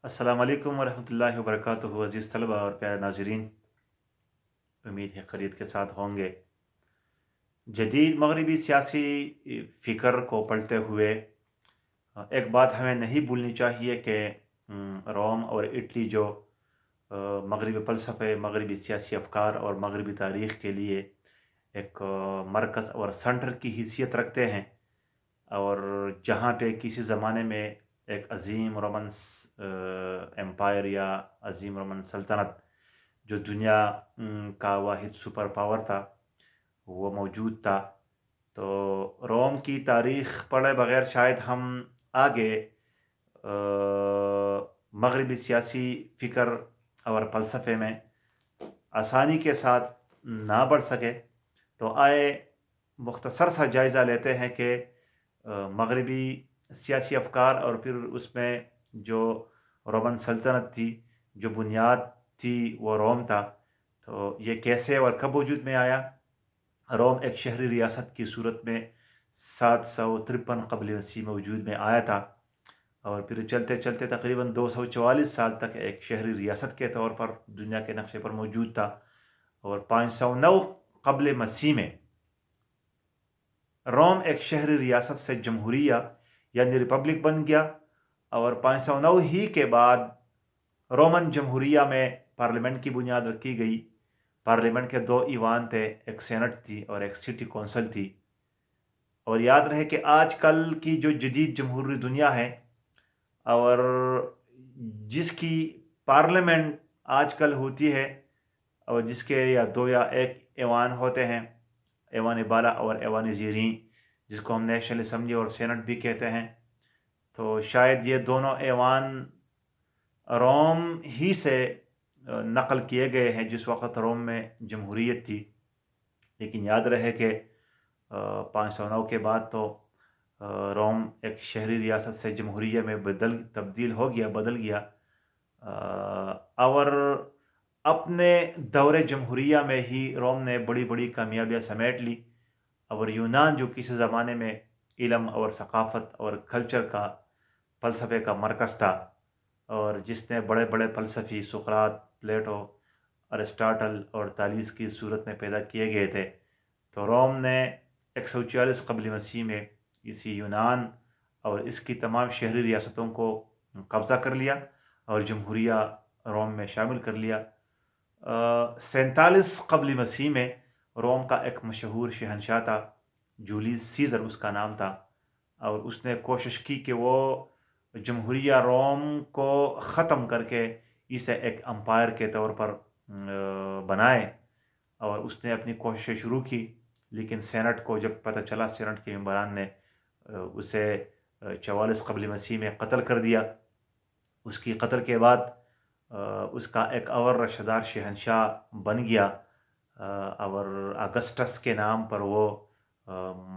السلام علیکم ورحمۃ اللہ وبرکاتہ عزیز طلبہ اور پیارے ناظرین، امید ہے خیریت کے ساتھ ہوں گے۔ جدید مغربی سیاسی فکر کو پڑھتے ہوئے ایک بات ہمیں نہیں بھولنی چاہیے کہ روم اور اٹلی جو مغربی فلسفے، مغربی سیاسی افکار اور مغربی تاریخ کے لیے ایک مرکز اور سنٹر کی حیثیت رکھتے ہیں، اور جہاں پہ کسی زمانے میں ایک عظیم رومن امپائر یا عظیم رومن سلطنت جو دنیا کا واحد سپر پاور تھا وہ موجود تھا، تو روم کی تاریخ پڑھے بغیر شاید ہم آگے مغربی سیاسی فکر اور فلسفے میں آسانی کے ساتھ نہ بڑھ سکے۔ تو آئے مختصر سا جائزہ لیتے ہیں کہ مغربی سیاسی افکار اور پھر اس میں جو رومن سلطنت تھی، جو بنیاد تھی وہ روم تھا، تو یہ کیسے اور کب وجود میں آیا۔ روم ایک شہری ریاست کی صورت میں 753 قبل مسیح میں وجود میں آیا تھا، اور پھر چلتے چلتے تقریباً 244 سال تک ایک شہری ریاست کے طور پر دنیا کے نقشے پر موجود تھا، اور 509 قبل مسیح میں روم ایک شہری ریاست سے جمہوریہ یعنی ریپبلک بن گیا، اور 509 ہی کے بعد رومن جمہوریہ میں پارلیمنٹ کی بنیاد رکھی گئی۔ پارلیمنٹ کے دو ایوان تھے، ایک سینٹ تھی اور ایک سٹی کونسل تھی۔ اور یاد رہے کہ آج کل کی جو جدید جمہوری دنیا ہے اور جس کی پارلیمنٹ آج کل ہوتی ہے، اور جس کے یا دو یا ایک ایوان ہوتے ہیں، ایوان بالا اور ایوان زیریں، جس کو ہم نیشنل اسمبلی اور سینٹ بھی کہتے ہیں، تو شاید یہ دونوں ایوان روم ہی سے نقل کیے گئے ہیں جس وقت روم میں جمہوریت تھی۔ لیکن یاد رہے کہ 509 کے بعد تو روم ایک شہری ریاست سے جمہوریہ میں بدل گیا، اور اپنے دور جمہوریہ میں ہی روم نے بڑی بڑی کامیابیاں سمیٹ لی، اور یونان جو کسی زمانے میں علم اور ثقافت اور کلچر کا، فلسفے کا مرکز تھا، اور جس نے بڑے بڑے فلسفی سقراط، پلیٹو، ارسطاٹل اور تالیس کی صورت میں پیدا کیے گئے تھے، تو روم نے 144 قبل مسیح میں اسی یونان اور اس کی تمام شہری ریاستوں کو قبضہ کر لیا اور جمہوریہ روم میں شامل کر لیا۔ 47 قبل مسیح میں روم کا ایک مشہور شہنشاہ تھا، جولیس سیزر اس کا نام تھا، اور اس نے کوشش کی کہ وہ جمہوریہ روم کو ختم کر کے اسے ایک امپائر کے طور پر بنائے، اور اس نے اپنی کوششیں شروع کی، لیکن سینٹ کو جب پتہ چلا، سینٹ کے ممبران نے اسے 44 قبل مسیح میں قتل کر دیا۔ اس کی قتل کے بعد اس کا ایک اور رشدار شہنشاہ بن گیا، اور اگسٹس کے نام پر وہ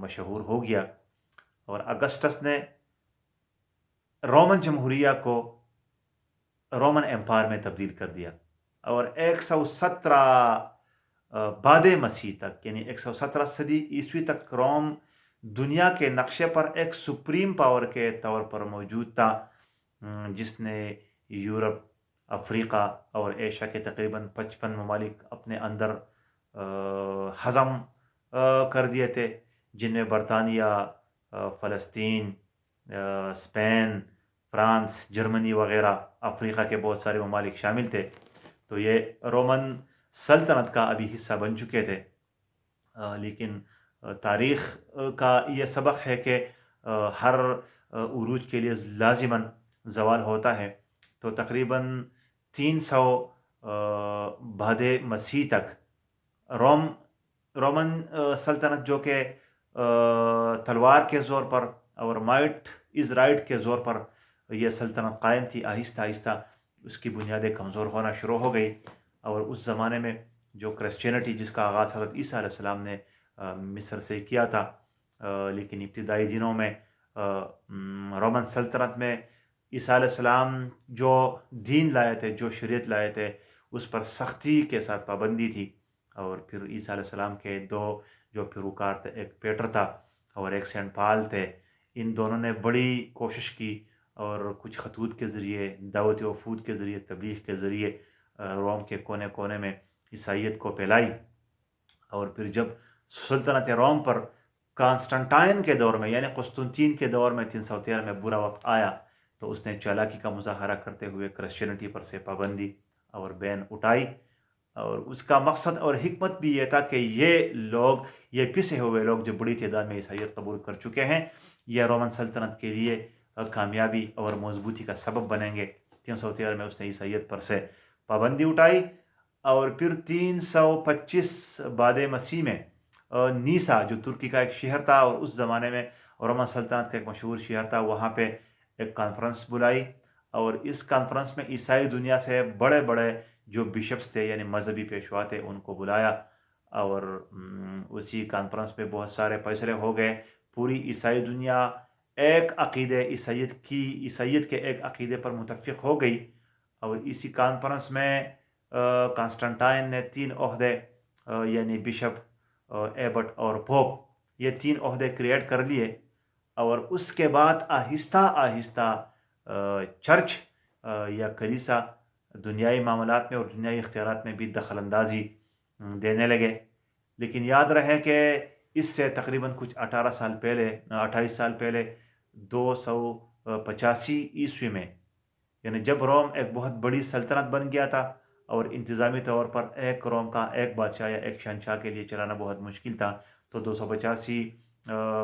مشہور ہو گیا، اور اگسٹس نے رومن جمہوریہ کو رومن امپائر میں تبدیل کر دیا، اور 117 بعد مسیح تک، یعنی 117 صدی عیسوی تک روم دنیا کے نقشے پر ایک سپریم پاور کے طور پر موجود تھا، جس نے یورپ، افریقہ اور ایشیا کے تقریباً 55 ممالک اپنے اندر ہضم کر دیے تھے، جن میں برطانیہ، فلسطین، اسپین، فرانس، جرمنی وغیرہ افریقہ کے بہت سارے ممالک شامل تھے۔ تو یہ رومن سلطنت کا ابھی حصہ بن چکے تھے، لیکن تاریخ کا یہ سبق ہے کہ ہر عروج کے لیے لازماً زوال ہوتا ہے، تو تقریباً 300 بعد مسیح تک رومن سلطنت، جو کہ تلوار کے زور پر اور مائٹ از رائٹ کے زور پر یہ سلطنت قائم تھی، آہستہ آہستہ اس کی بنیادیں کمزور ہونا شروع ہو گئی، اور اس زمانے میں جو کرسچینٹی، جس کا آغاز حضرت عیسیٰ علیہ السلام نے مصر سے کیا تھا، لیکن ابتدائی دنوں میں رومن سلطنت میں عیسیٰ علیہ السلام جو دین لائے تھے، جو شریعت لائے تھے، اس پر سختی کے ساتھ پابندی تھی، اور پھر عیسیٰ علیہ السلام کے دو جو پیروکار تھے، ایک پیٹر تھا اور ایک سینٹ پال تھے، ان دونوں نے بڑی کوشش کی اور کچھ خطوط کے ذریعے، دعوت وفود کے ذریعے، تبلیغ کے ذریعے روم کے کونے کونے میں عیسائیت کو پھیلائی۔ اور پھر جب سلطنت روم پر کانسٹنٹائن کے دور میں، یعنی قسطنطین کے دور میں 313 میں برا وقت آیا، تو اس نے چالاکی کا مظاہرہ کرتے ہوئے کرسچینٹی پر سے پابندی اور بین اٹھائی۔ اور اس کا مقصد اور حکمت بھی یہ تھا کہ یہ پسے ہوئے لوگ جو بڑی تعداد میں عیسائیت قبول کر چکے ہیں، یہ رومن سلطنت کے لیے کامیابی اور مضبوطی کا سبب بنیں گے۔ 313 میں اس نے عیسائیت پر سے پابندی اٹھائی۔ اور پھر 325 بعد مسیح میں نیسا، جو ترکی کا ایک شہر تھا اور اس زمانے میں رومن سلطنت کا ایک مشہور شہر تھا، وہاں پہ ایک کانفرنس بلائی، اور اس کانفرنس میں عیسائی دنیا سے بڑے بڑے جو بشپس تھے، یعنی مذہبی پیشوا تھے، ان کو بلایا، اور اسی کانفرنس میں بہت سارے فیصلے ہو گئے۔ پوری عیسائی دنیا ایک عقیدے عیسائیت کے ایک عقیدے پر متفق ہو گئی۔ اور اسی کانفرنس میں کانسٹنٹائن نے 3 عہدے، یعنی بشپ، ایبٹ اور پوپ، یہ 3 عہدے کریٹ کر لیے۔ اور اس کے بعد آہستہ آہستہ چرچ یا کلیسا دنیائی معاملات میں اور دنیائی اختیارات میں بھی دخل اندازی دینے لگے۔ لیکن یاد رہے کہ اس سے تقریباً کچھ 28 سال پہلے 285 عیسوی میں، یعنی جب روم ایک بہت بڑی سلطنت بن گیا تھا اور انتظامی طور پر ایک روم کا ایک بادشاہ یا ایک شہنشاہ کے لیے چلانا بہت مشکل تھا، تو 285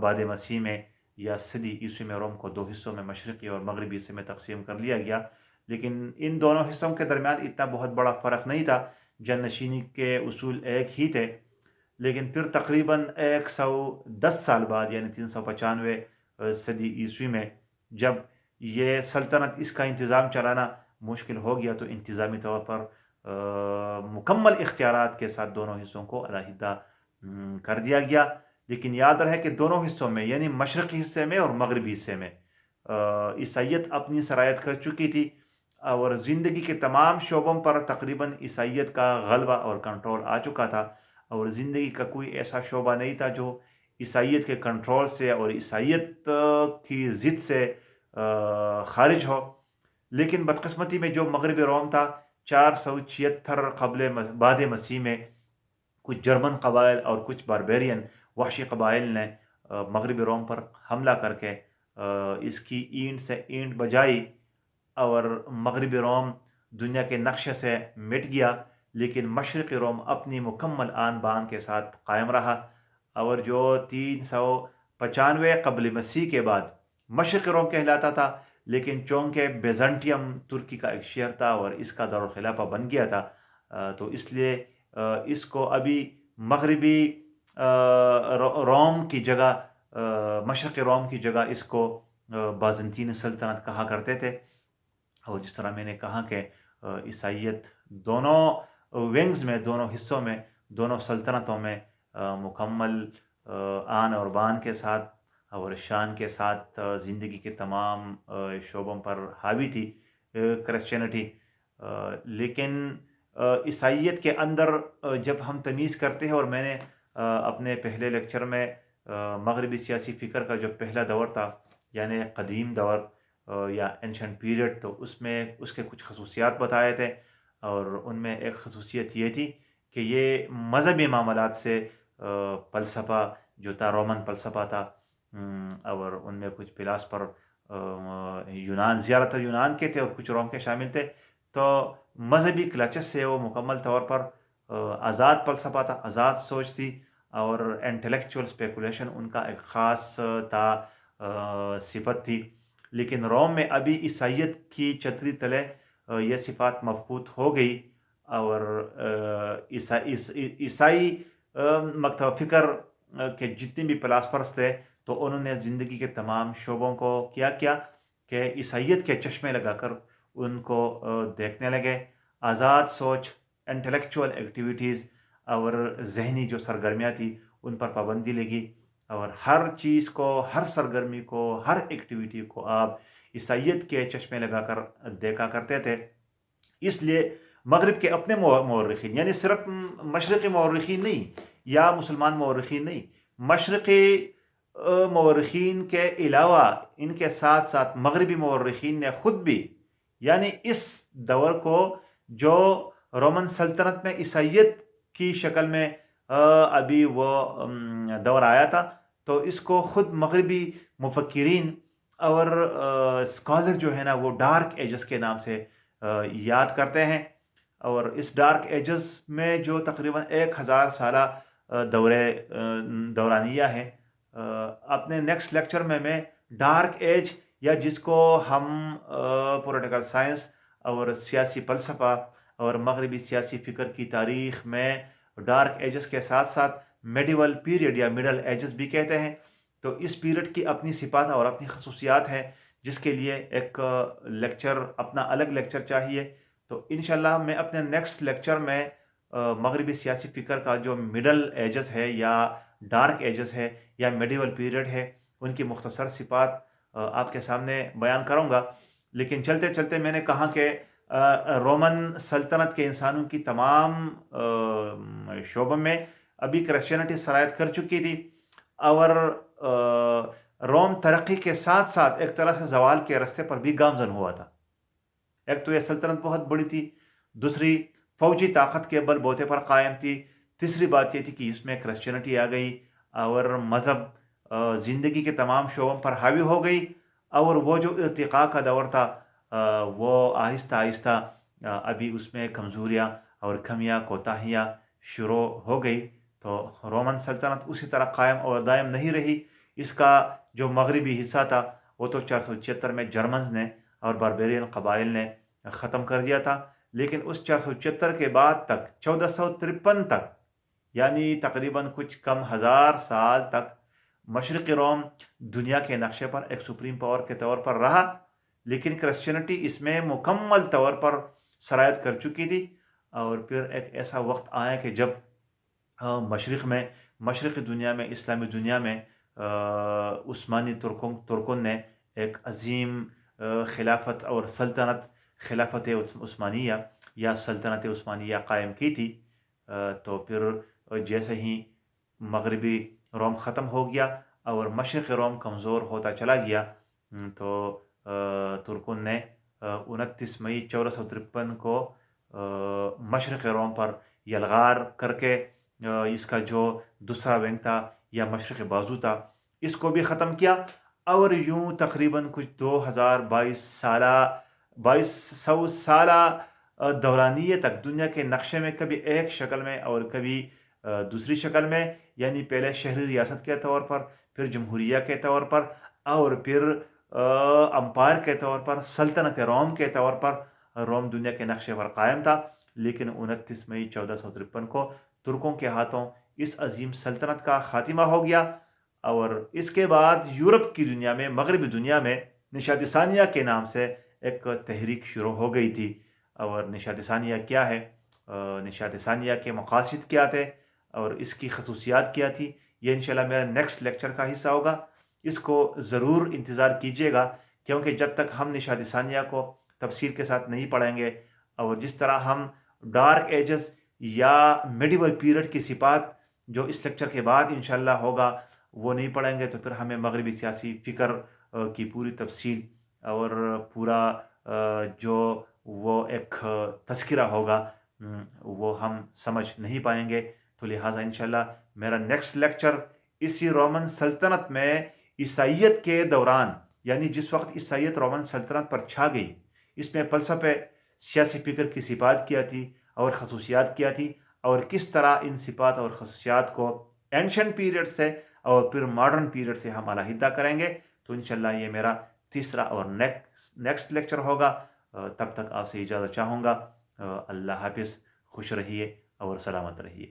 بعد مسیح میں یا صدی عیسوی میں روم کو 2 حصوں میں، مشرقی اور مغربی حصے میں تقسیم کر لیا گیا۔ لیکن ان دونوں حصوں کے درمیان اتنا بہت بڑا فرق نہیں تھا، جانشینی کے اصول ایک ہی تھے۔ لیکن پھر تقریباً 110 سال بعد، یعنی 395 صدی عیسوی میں، جب یہ سلطنت، اس کا انتظام چلانا مشکل ہو گیا، تو انتظامی طور پر مکمل اختیارات کے ساتھ دونوں حصوں کو علیحدہ کر دیا گیا۔ لیکن یاد رہے کہ دونوں حصوں میں، یعنی مشرقی حصے میں اور مغربی حصے میں، عیسائیت اپنی سرایت کر چکی تھی، اور زندگی کے تمام شعبوں پر تقریباً عیسائیت کا غلبہ اور کنٹرول آ چکا تھا، اور زندگی کا کوئی ایسا شعبہ نہیں تھا جو عیسائیت کے کنٹرول سے اور عیسائیت کی ضد سے خارج ہو۔ لیکن بدقسمتی میں جو مغربی روم تھا، 476 بعد مسیح میں کچھ جرمن قبائل اور کچھ باربیرین وحشی قبائل نے مغربی روم پر حملہ کر کے اس کی اینٹ سے اینٹ بجائی، اور مغربی روم دنیا کے نقشے سے مٹ گیا۔ لیکن مشرقی روم اپنی مکمل آن بان کے ساتھ قائم رہا، اور جو 395 قبل مسیح کے بعد مشرقی روم کہلاتا تھا، لیکن چونکہ بیزنٹیم ترکی کا ایک شہر تھا اور اس کا دارالخلافہ بن گیا تھا، تو اس لیے اس کو ابھی مغربی روم کی جگہ، مشرقی روم کی جگہ اس کو بازنطین سلطنت کہا کرتے تھے۔ اور جس طرح میں نے کہا کہ عیسائیت دونوں ونگز میں، دونوں حصوں میں، دونوں سلطنتوں میں مکمل آن اور بان کے ساتھ اور شان کے ساتھ زندگی کے تمام شعبوں پر حاوی تھی کرسچینٹی۔ لیکن عیسائیت کے اندر جب ہم تمیز کرتے ہیں، اور میں نے اپنے پہلے لیکچر میں مغربی سیاسی فکر کا جو پہلا دور تھا، یعنی قدیم دور یا اینشنٹ پیریڈ، تو اس میں اس کے کچھ خصوصیات بتائے تھے، اور ان میں ایک خصوصیت یہ تھی کہ یہ مذہبی معاملات سے فلسفہ جو تھا، رومن فلسفہ تھا، اور ان میں کچھ فلاسفر زیادہ تر یونان کے تھے اور کچھ روم کے شامل تھے، تو مذہبی کلچس سے وہ مکمل طور پر آزاد فلسفہ تھا، آزاد سوچ تھی، اور انٹلیکچوئل اسپیکولیشن ان کا ایک خاص صفت تھی۔ لیکن روم میں ابھی عیسائیت کی چھتری تلے یہ صفات مفقود ہو گئی، اور عیسائی مکتب فکر کے جتنے بھی فلاسفرز تھے، تو انہوں نے زندگی کے تمام شعبوں کو کیا کہ عیسائیت کے چشمے لگا کر ان کو دیکھنے لگے۔ آزاد سوچ، انٹلیکچوئل ایکٹیویٹیز اور ذہنی جو سرگرمیاں تھیں ان پر پابندی لگی، اور ہر چیز کو، ہر سرگرمی کو، ہر ایکٹیویٹی کو آپ عیسائیت کے چشمے لگا کر دیکھا کرتے تھے۔ اس لیے مغرب کے اپنے مورخین، یعنی صرف مشرقی مورخین نہیں یا مسلمان مورخین نہیں، مشرقی مورخین کے علاوہ ان کے ساتھ ساتھ مغربی مورخین نے خود بھی، یعنی اس دور کو جو رومن سلطنت میں عیسائیت کی شکل میں ابھی وہ دور آیا تھا، تو اس کو خود مغربی مفکرین اور اسکالر جو ہے نا وہ ڈارک ایجز کے نام سے یاد کرتے ہیں. اور اس ڈارک ایجز میں جو تقریباً 1000 سالہ دورانیہ ہے. اپنے نیکسٹ لیکچر میں ڈارک ایج، یا جس کو ہم پولیٹیکل سائنس اور سیاسی فلسفہ اور مغربی سیاسی فکر کی تاریخ میں ڈارک ایجز کے ساتھ ساتھ میڈیول پیریڈ یا مڈل ایجز بھی کہتے ہیں، تو اس پیریڈ کی اپنی صفات اور اپنی خصوصیات ہیں، جس کے لیے ایک لیکچر، اپنا الگ لیکچر چاہیے. تو انشاءاللہ میں اپنے نیکسٹ لیکچر میں مغربی سیاسی فکر کا جو مڈل ایجز ہے یا ڈارک ایجز ہے یا میڈیول پیریڈ ہے، ان کی مختصر صفات آپ کے سامنے بیان کروں گا. لیکن چلتے چلتے میں نے کہا کہ رومن سلطنت کے انسانوں کی تمام شعبوں میں ابھی کرسچینٹی سرایت کر چکی تھی، اور روم ترقی کے ساتھ ساتھ ایک طرح سے زوال کے راستے پر بھی گامزن ہوا تھا. ایک تو یہ سلطنت بہت بڑی تھی، دوسری فوجی طاقت کے بل بوتے پر قائم تھی، تیسری بات یہ تھی کہ اس میں کرسچینٹی آ گئی اور مذہب زندگی کے تمام شعبوں پر حاوی ہو گئی، اور وہ جو ارتقاء کا دور تھا وہ آہستہ آہستہ ابھی اس میں کمزوریاں اور کمیاں کوتاہیاں شروع ہو گئی. تو رومن سلطنت اسی طرح قائم اور دائم نہیں رہی. اس کا جو مغربی حصہ تھا وہ تو 476 میں جرمنز نے اور باربیرین قبائل نے ختم کر دیا تھا. لیکن اس 476 کے بعد تک 1453 تک، یعنی تقریباً کچھ کم 1000 سال تک مشرقی روم دنیا کے نقشے پر ایک سپریم پاور کے طور پر رہا. لیکن کرسچینٹی اس میں مکمل طور پر سرایت کر چکی تھی. اور پھر ایک ایسا وقت آیا کہ جب مشرقی دنیا میں، اسلامی دنیا میں عثمانی ترکوں نے ایک عظیم خلافت اور سلطنت، خلافت عثمانیہ یا سلطنت عثمانیہ قائم کی تھی. تو پھر جیسے ہی مغربی روم ختم ہو گیا اور مشرقی روم کمزور ہوتا چلا گیا، تو ترکوں نے 29 مئی 1453 کو مشرقی روم پر یلغار کر کے اس کا جو دوسرا ونگ تھا یا مشرقی بازو تھا اس کو بھی ختم کیا. اور یوں تقریباً کچھ 2200 سالہ دورانیے تک دنیا کے نقشے میں کبھی ایک شکل میں اور کبھی دوسری شکل میں، یعنی پہلے شہری ریاست کے طور پر، پھر جمہوریہ کے طور پر، اور پھر امپائر کے طور پر، سلطنت روم کے طور پر روم دنیا کے نقشے پر قائم تھا. لیکن 29 مئی 1453 کو ترکوں کے ہاتھوں اس عظیم سلطنت کا خاتمہ ہو گیا. اور اس کے بعد یورپ کی دنیا میں، مغربی دنیا میں نشاط ثانیہ کے نام سے ایک تحریک شروع ہو گئی تھی. اور نشاط ثانیہ کیا ہے، نشاط ثانیہ کے مقاصد کیا تھے اور اس کی خصوصیات کیا تھی، یہ انشاءاللہ میرا نیکسٹ لیکچر کا حصہ ہوگا. اس کو ضرور انتظار کیجیے گا، کیونکہ جب تک ہم نشاط ثانیہ کو تفصیل کے ساتھ نہیں پڑھیں گے اور جس طرح ہم ڈارک ایجز یا میڈیول پیریڈ کی صفات جو اس لیکچر کے بعد انشاءاللہ ہوگا وہ نہیں پڑھیں گے، تو پھر ہمیں مغربی سیاسی فکر کی پوری تفصیل اور پورا جو وہ ایک تذکرہ ہوگا وہ ہم سمجھ نہیں پائیں گے. تو لہٰذا انشاءاللہ میرا نیکسٹ لیکچر اسی رومن سلطنت میں عیسائیت کے دوران، یعنی جس وقت عیسائیت رومن سلطنت پر چھا گئی، اس میں فلسفے، سیاسی فکر کی صفات کیا تھی اور خصوصیات کیا تھی، اور کس طرح ان صفات اور خصوصیات کو اینشنٹ پیریڈ سے اور پھر ماڈرن پیریڈ سے ہم علیحدہ کریں گے. تو انشاءاللہ یہ میرا تیسرا اور نیکسٹ لیکچر ہوگا. تب تک آپ سے اجازت چاہوں گا. اللہ حافظ. خوش رہیے اور سلامت رہیے.